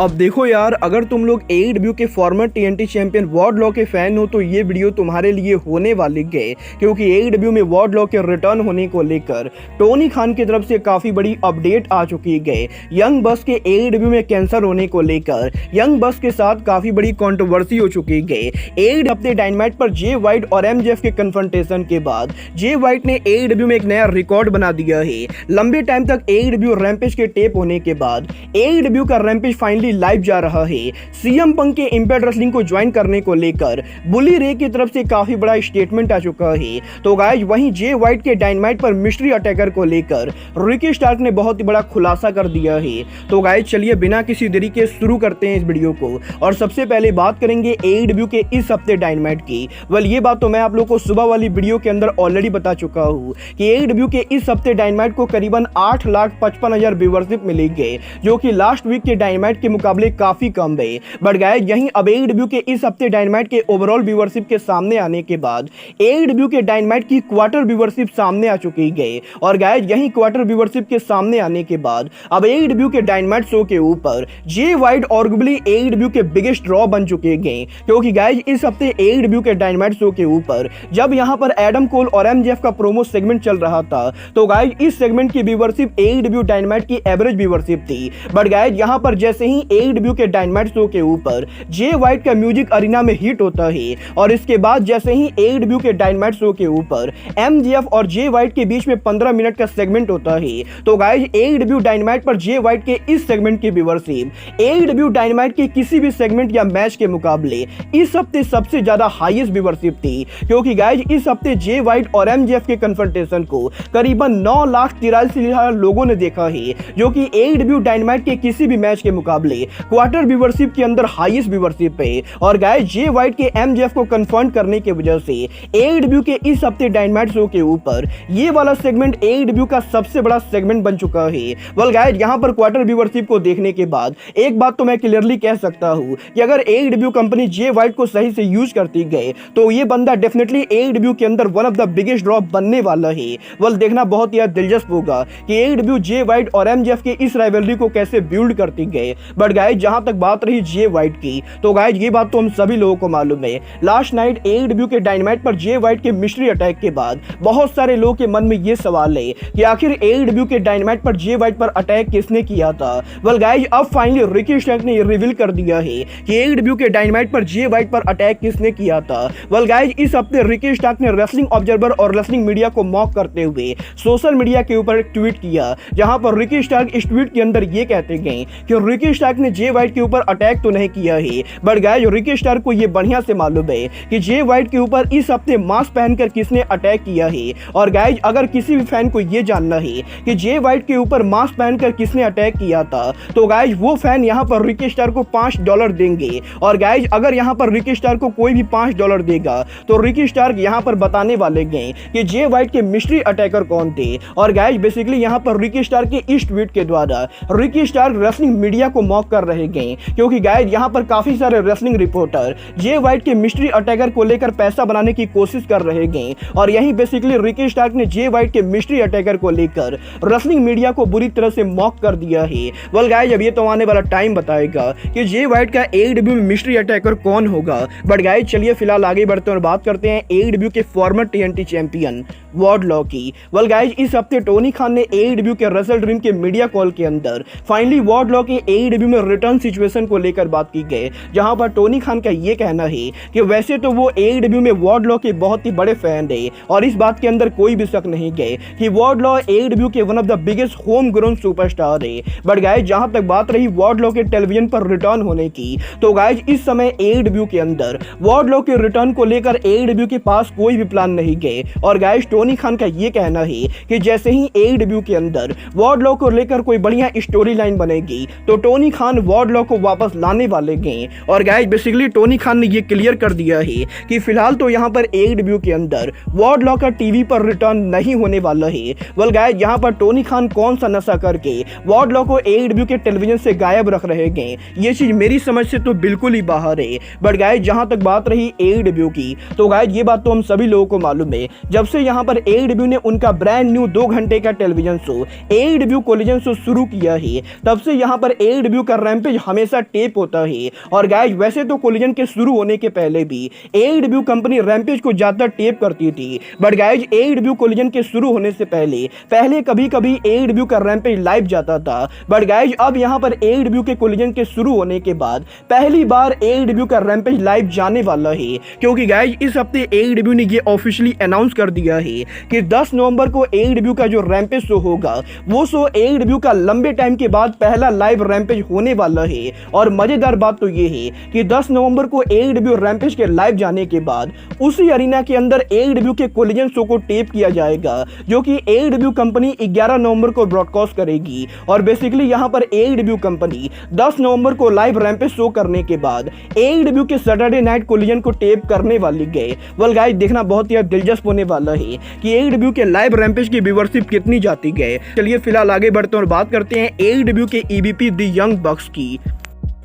अब देखो यार, अगर तुम लोग AEW के फॉर्मर TNT चैंपियन वार्डलॉ के फैन हो तो ये वीडियो तुम्हारे लिए होने वाली है, क्योंकि AEW में वार्डलॉ के रिटर्न होने को लेकर टोनी खान की तरफ से काफी बड़ी अपडेट आ चुकी है। यंग बस के AEW में कैंसर होने को लेकर यंग बस के साथ काफी बड़ी कंट्रोवर्सी हो चुकी है। AEW अपने डायनामाइट पर जे वाइट और MJF के कन्फ्रंटेशन के बाद जे वाइट ने AEW में एक नया रिकॉर्ड बना दिया है। लंबे टाइम तक AEW रैम्पेज के टेप होने के बाद AEW का रैम्पेज फाइनली लाइव जा रहा है। CM पंक के इंपैक्ट रेसलिंग को ज्वाइन करने को लेकर बुली रे की तरफ से काफी बड़ा स्टेटमेंट आ चुका है। तो गाइस, वहीं जे वाइट के डायनामाइट पर मिस्ट्री अटैकर को लेकर रिकी स्टार्क ने बहुत ही बड़ा खुलासा कर दिया है। तो गाइस, चलिए बिना किसी देरी के शुरू करते हैं इस वीडियो को। और सबसे पहले बात करेंगे AEW के इस हफ्ते डायनामाइट की। ये बात तो मैं आप लोगों को सुबह वाली वीडियो के अंदर ऑलरेडी बता चुका हूं कि AEW के इस हफ्ते डायनामाइट को करीबन 8,55,000 व्यूअरशिप मिलेगी, जो कि लास्ट वीक के डायनामाइट के मुकाबले काफी कम है। बट गाइस, यहीं अब AEW के इस हफ्ते डायनामाइट के ओवरऑल व्यूअरशिप के सामने आने के बाद AEW के डायनामाइट की क्वार्टर व्यूअरशिप सामने आ चुकी है। और गाइस, यहीं क्वार्टर व्यूअरशिप के सामने आने के बाद अब AEW के डायनामाइट शो के ऊपर जे वाइट आर्गुएबली AEW के बिगेस्ट ड्रॉ बन चुके हैं, क्योंकि गाइस इस हफ्ते AEW के डायनामाइट शो के ऊपर जब यहां पर एडम कोल और MJF का प्रोमो सेगमेंट चल रहा था, तो गाइस इस सेगमेंट की व्यूअरशिप AEW डायनामाइट की एवरेज व्यूअरशिप थी। बट गाइस, यहां पर जैसे ही AEW के डायनामाइट शो के ऊपर जे वाइट का म्यूजिक अरीना में हिट होता है, और इसके बाद जैसे ही AEW के डायनामाइट शो के ऊपर MJF और जे वाइट के बीच में 15 मिनट का सेगमेंट होता है, तो गाइस AEW डायनामाइट पर जे वाइट के इस सेगमेंट की व्यूअरशिप AEW डायनामाइट के किसी भी सेगमेंट या मैच के मुकाबले इस हफ्ते सबसे ज्यादा हाईएस्ट व्यूअरशिप थी। क्योंकि गाइस इस हफ्ते जे वाइट और MJF के कन्फ्रंटेशन को करीबन 9,83,000 लोगों ने देखा है, जो कि AEW डायनामाइट के किसी भी मैच के मुकाबले क्वार्टर व्यूअरशिप के अंदर हाईएस्ट व्यूअरशिप है। और गाइस, जे वाइट के MJF को कन्फर्म करने की वजह से AEW के इस हफ्ते डायनामाइट शो के ऊपर ये वाला सेगमेंट AEW का सबसे बड़ा सेगमेंट बन चुका है। गाइस, यहां पर क्वार्टर व्यूअरशिप को देखने के बाद एक बात तो मैं क्लियरली कह सकता हूं कि अगर AEW कंपनी जे वाइट को सही से यूज करती गए तो ये बंदा डेफिनेटली AEW के अंदर one of the biggest drop बनने वाला है। देखना बहुत ही दिलचस्प होगा कि AEW जे वाइट और MJF के इस राइवलरी को कैसे बिल्ड करती गए। बट गाइस, जहां तक बात रही जे वाइट की, तो गाइस ये बात तो हम सभी लोगों को मालूम है। लास्ट नाइट AEW के डायनामाइट पर जे वाइट के मिस्ट्री अटैक के बाद बहुत सारे लोगों के मन में ये सवाल है कि आखिर AEW के डायनामाइट पर जे वाइट पर अटैक किसने किया था। गाइस, अब फाइनली रिकी स्टार्क ने रिवील कर दिया है कि AEW के डायनामाइट पर जे वाइट पर अटैक किसने किया था। गाइस, इस हफ्ते रिकी स्टार्क ने रेसलिंग ऑब्जर्वर और रेसलिंग मीडिया को मॉक करते हुए सोशल मीडिया के ऊपर एक ट्वीट किया, जहां पर रिकी स्टार्क इस ट्वीट के अंदर ये कहते गए कि रिकी स्टार्क ने जे वाइट के ऊपर अटैक तो नहीं किया है, बट गाइस रिकी स्टार्क को ये बढ़िया से मालूम है कि जे वाइट के ऊपर इस हफ्ते मास्क पहनकर किसने अटैक किया है। और गाइस, अगर किसी भी फैन को ये जानना है कि जे वाइट के ऊपर मास्क पहनकर किसने अटैक किया था, तो गाइस वो फैन यहां पर रिकी स्टार्क को $5 देंगे। और गाइस, अगर यहां पर रिकी स्टार्क को कोई भी $5 देगा तो रिकी स्टार्क यहां पर बताने वाले गए कि जे वाइट के मिस्ट्री अटैकर कौन थे। और गाइस, बेसिकली यहां पर रिकी स्टार्क के इस ट्वीट के द्वारा रिकी स्टार्क रेसलिंग मीडिया को मॉक कर रहे गए, क्योंकि गाइस यहां पर काफी सारे रेसलिंग रिपोर्टर जे वाइट के मिस्ट्री अटैकर को लेकर पैसा बनाने की कोशिश कर रहे गए। और यहीं बेसिकली रिकी स्टार्क ने जे वाइट के मिस्ट्री अटैकर को लेकर रेसलिंग मीडिया को बुरी तरह से मॉक कर दिया है। गाइस, अब ये तो आने वाला टाइम बताएगा कि जे वाइट का AEW में मिस्ट्री अटैकर कौन होगा। बट गाइस, चलिए फिलहाल आगे बढ़ते हैं और बात करते हैं AEW के फॉर्मर TNT चैंपियन वार्डलॉ की। गाइस, इस हफ्ते टोनी खान ने AEW के रेसल ड्रीम के मीडिया कॉल के अंदर फाइनली वार्डलॉ के AEW में रिटर्न सिचुएशन को लेकर बात की गई, जहां पर टोनी खान का ये कहना है कि वैसे तो वो AEW में वार्डलॉ के बहुत ही बड़े फैन है, और इस बात के अंदर कोई भी शक नहीं है कि वार्डलॉ AEW के one of the biggest home grown superstar है। बट गाइस, जहां तक बात रही वार्डलॉ के टेलीविजन पर रिटर्न होने की, तो गाइस इस समय AEW के अंदर वार्डलॉ के रिटर्न को लेकर AEW के पास कोई भी प्लान नहीं गए। और गाइस, टोनी खान का ये कहना है कि जैसे ही AEW के अंदर वार्डलॉ को लेकर कोई बढ़िया स्टोरी लाइन बनेगी तो टोनी खान वार्डलॉ को वापस लाने वाले गए। और गाइस, बेसिकली टोनी खान ने ये क्लियर कर दिया है कि फिलहाल तो यहाँ पर AEW के अंदर वार्डलॉ का टीवी पर रिटर्न नहीं होने वाला है। गाइस, यहाँ पर टोनी खान कौन सा नशा करके वार्डलॉ को AEW के टेलीविजन से गायब रख रहे हैं, ये चीज मेरी समझ से तो बिल्कुल ही बाहर है। बट गाइस, जहां तक बात रही AEW की, तो गाइस ये बात तो हम सभी लोगों को मालूम है, जब से यहाँ पर AEW ने उनका ब्रांड न्यू 2 घंटे का television show AEW collision show शुरू किया है, तब से यहाँ पर AEW का रैम्पेज हमेशा टेप होता है। और गाइज वैसे तो कोलिजन के शुरू होने के पहले भी AEW कंपनी रैम्पेज को ज्यादा टेप करती थी, बट गाइज AEW कोलिजन के शुरू होने से पहले कभी कभी AEW का रैम्पेज लाइव जाता था, बट गाइज अब यहां पर AEW के कोलिजन के शुरू होने के बाद पहली बार AEW का रैम्पेज लाइव जाने वाला है, क्योंकि गाइज इस हफ्ते AEW ने ये ऑफिशियली अनाउंस कर दिया है कि 10 नवंबर को AEW का जो रैम्पेज शो होगा वो शो AEW का लंबे टाइम के बाद पहला लाइव रैम्पेज होने वाला है। और मजेदार बात तो ये है कि 10 नवंबर को AEW रैम्पेज के लाइव जाने के बाद उसी अरीना के अंदर AEW के कोलिजन शो को टेप किया जाएगा, जो कि AEW कंपनी 11 नवंबर को ब्रॉडकास्ट करेगी। और बेसिकली यहां पर AEW कंपनी 10 नवंबर को लाइव रैम्पेज शो करने के बाद AEW के सैटरडे नाइट कोलिजन को टेप करने वाली गए। वेल गाइस देखना बहुत ही दिलचस्प होने वाला है कि AEW के लाइव रैम्पेज की व्यूअरशिप कितनी जाती है। चलिए फिलहाल आगे बढ़ते हैं और बात करते हैं AEW के EVP द यंग बक्स की।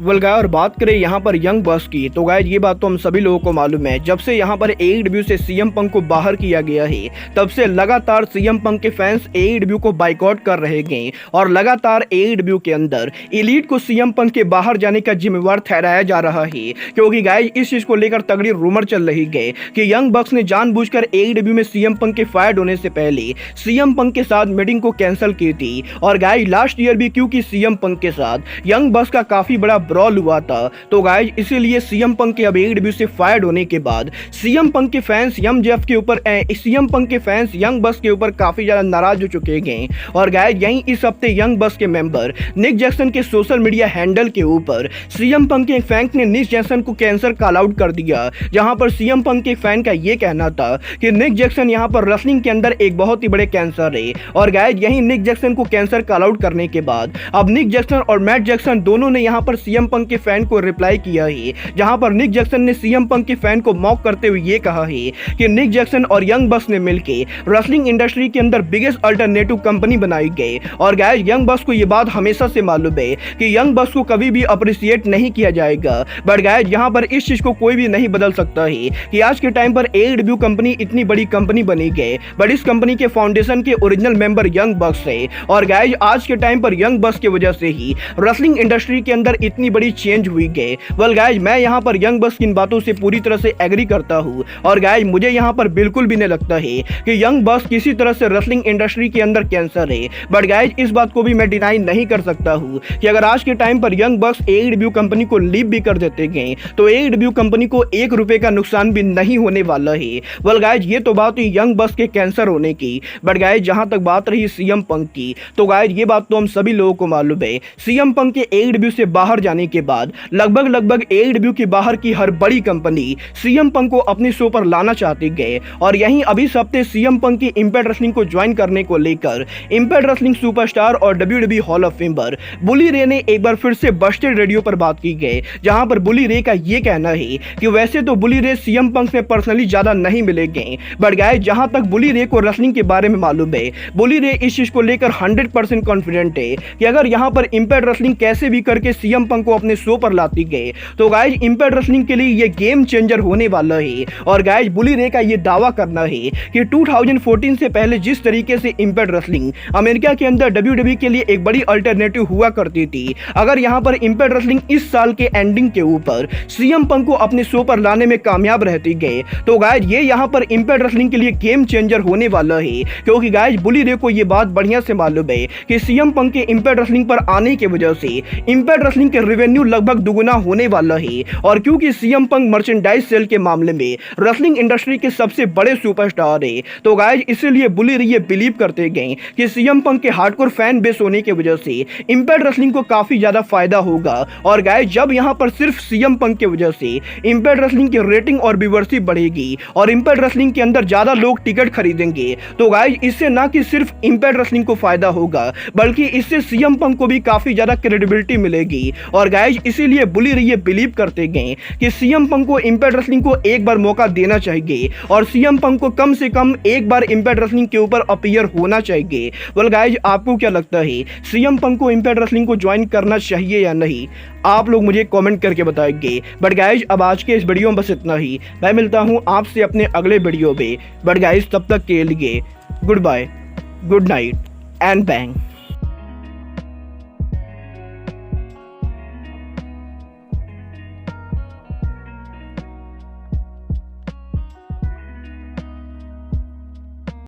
वेल गाइस और बात करें यहाँ पर यंग बक्स की, तो गाइस ये बात तो हम सभी लोगों को मालूम है, जब से यहाँ पर AEW से CM पंक को बाहर किया गया है तब से लगातार CM पंक के फैंस AEW को बाइकआउट कर रहे हैं और लगातार AEW के अंदर एलीट को CM पंक के बाहर जाने का जिम्मेवार ठहराया जा रहा है, क्योंकि गाइस इस चीज को लेकर तगड़ी रूमर चल रही है कि यंग बक्स ने जानबूझकर AEW में CM पंक के फायर होने से पहले CM पंक के साथ मीटिंग को कैंसिल की थी। और गाइस लास्ट ईयर भी क्योंकि CM पंक के साथ यंग बक्स का काफी बड़ा ब्रॉल हुआ था, तो गाइज इसीलिए CM पंक के अब AEW से फायर्ड होने के बाद CM पंक के फैंस MJF के ऊपर CM पंक के फैंस यंग बक्स के ऊपर काफी ज्यादा नाराज हो चुके हैं। और गाइज यहीं इस हफ्ते यंग बक्स के मेंबर निक जैक्सन के सोशल मीडिया हैंडल के ऊपर CM पंक के फैन ने निक जैक्सन को कैंसर कॉल आउट कर दिया, जहां पर CM पंक के फैन का ये कहना था कि निक जैक्सन यहां पर रेसलिंग के अंदर एक बहुत ही बड़े कैंसर है। और गाइज यहीं निक जैक्सन को कैंसर कॉल आउट करने के बाद अब निक जैक्सन और मैट जैक्सन दोनों ने यहां पर CM पंक के फैन को रिप्लाई किया है, जहां पर निक जैक्सन ने CM पंक के फैन को मॉक करते हुए ये कहा है कि निक जैक्सन और यंग बक्स ने मिलकर रेसलिंग इंडस्ट्री के अंदर बिगेस्ट अल्टरनेटिव कंपनी बनाई गई। और गाइस यंग बक्स को ये बात हमेशा से मालूम है कि यंग बक्स को कभी भी अप्रिशिएट नहीं किया जाएगा, बट गाइस यहां पर इस चीज को कोई भी नहीं बदल सकता है कि आज के टाइम पर AEW कंपनी इतनी बड़ी कंपनी बनी गई, बट इस कंपनी के फाउंडेशन के ओरिजिनल मेंबर यंग बक्स है। और गाइस आज के टाइम पर यंग बक्स की वजह से ही रेसलिंग इंडस्ट्री के अंदर इतनी बड़ी चेंज हुई गए। वेल गाइज मैं यहाँ पर यंग बक्स की इन बातों से पूरी तरह से एग्री करता हूँ। और गाइज मुझे यहाँ पर बिल्कुल भी नहीं लगता है कि यंग बक्स किसी तरह से रेसलिंग इंडस्ट्री के अंदर कैंसर है, बट गाइज इस बात को भी मैं डिनाई नहीं कर सकता हूँ कि अगर आज के टाइम पर यंग बक्स AEW कंपनी को लीव भी कर देते गए तो AEW कंपनी को ₹1 का नुकसान भी नहीं होने वाला है। वेल गाइज ये तो बात हुई यंग बक्स के कैंसर होने की, बट गाइज जहां तक बात रही CM पंक की, तो गाइज ये बात तो हम सभी लोगों को मालूम है CM पंक के AEW से बाहर जाने के बाद लगभग AEW के बाहर की हर बड़ी कंपनी CM पंक को अपने शो पर लाना चाहती गए। और यहीं अभी इस हफ्ते CM पंक की इंपैक्ट रेसलिंग को ज्वाइन करने को लेकर इंपैक्ट रेसलिंग सुपरस्टार और WWE हॉल ऑफ फेमर बुली रे ने एक बार फिर से बस्टेड रेडियो पर बात की गई, जहां पर बुली रे का यह कहना है कि वैसे तो बुली रे CM पंक से पर्सनली ज्यादा नहीं मिलेंगे, बट गाइस जहां तक बुली रे को रेसलिंग के बारे में मालूम है बुली रे इस चीज को लेकर 100% कॉन्फिडेंट है कि अगर यहां पर इंपैक्ट रेसलिंग कैसे भी करके CM पंक को अपने शो पर लाती गए तो गाइज इंपैक्ट रेसलिंग के लिए ये गेम चेंजर होने वाला है। और गाइज बुली रे का ये दावा करना है कि 2014 से पहले जिस तरीके से इंपैक्ट रेसलिंग अमेरिका के अंदर WWE के लिए एक बड़ी अल्टरनेटिव हुआ करती थी, अगर यहां पर इंपैक्ट रेसलिंग इस साल के एंडिंग के ऊपर CM पंक को अपने शो पर लाने में कामयाब रहती गए तो गाइज ये यहां पर इंपैक्ट रेसलिंग के लिए गेम चेंजर होने वाला है, क्योंकि गाइज बुली रे को ये बात बढ़िया से मालूम है कि CM पंक के इंपैक्ट रेसलिंग पर आने की वजह से इंपैक्ट रेसलिंग के रेवेन्यू लगभग दुगुना होने वाला है। और क्योंकि CM पंक मर्चेंडाइज सेल के मामले में रेसलिंग इंडस्ट्री के सबसे बड़े सुपरस्टार है, तो गाइज इसीलिए बुली रे ये बिलीव करते गए कि CM पंक के हार्डकोर फैन बेस होने की वजह से इंपैक्ट रेसलिंग को काफी ज्यादा फायदा होगा। और गाइज जब यहां पर सिर्फ CM पंक की वजह से इंपैक्ट रेसलिंग की रेटिंग और व्यूअरशिप बढ़ेगी और इंपैक्ट रेसलिंग के अंदर ज्यादा लोग टिकट खरीदेंगे, तो गाइज इससे ना कि सिर्फ इंपैक्ट रेसलिंग को फायदा होगा बल्कि इससे CM पंक को भी काफी ज्यादा क्रेडिबिलिटी मिलेगी। और गाइज इसीलिए बुली रे ये बिलीव करते गए कि CM पंक को इंपैक्ट रेसलिंग को एक बार मौका देना चाहिए और CM पंक को कम से कम एक बार इंपैक्ट रेसलिंग के ऊपर अपीयर होना चाहिए। वेल गाइज आपको क्या लगता है CM पंक को इंपैक्ट रेसलिंग को ज्वाइन करना चाहिए या नहीं? आप लोग मुझे कमेंट करके बताएंगे। बट गाइज अब आज के इस वीडियो में बस इतना ही, मैं मिलता हूं आपसे अपने अगले वीडियो में। बट गाइज तब तक के लिए good bye, good night and bang.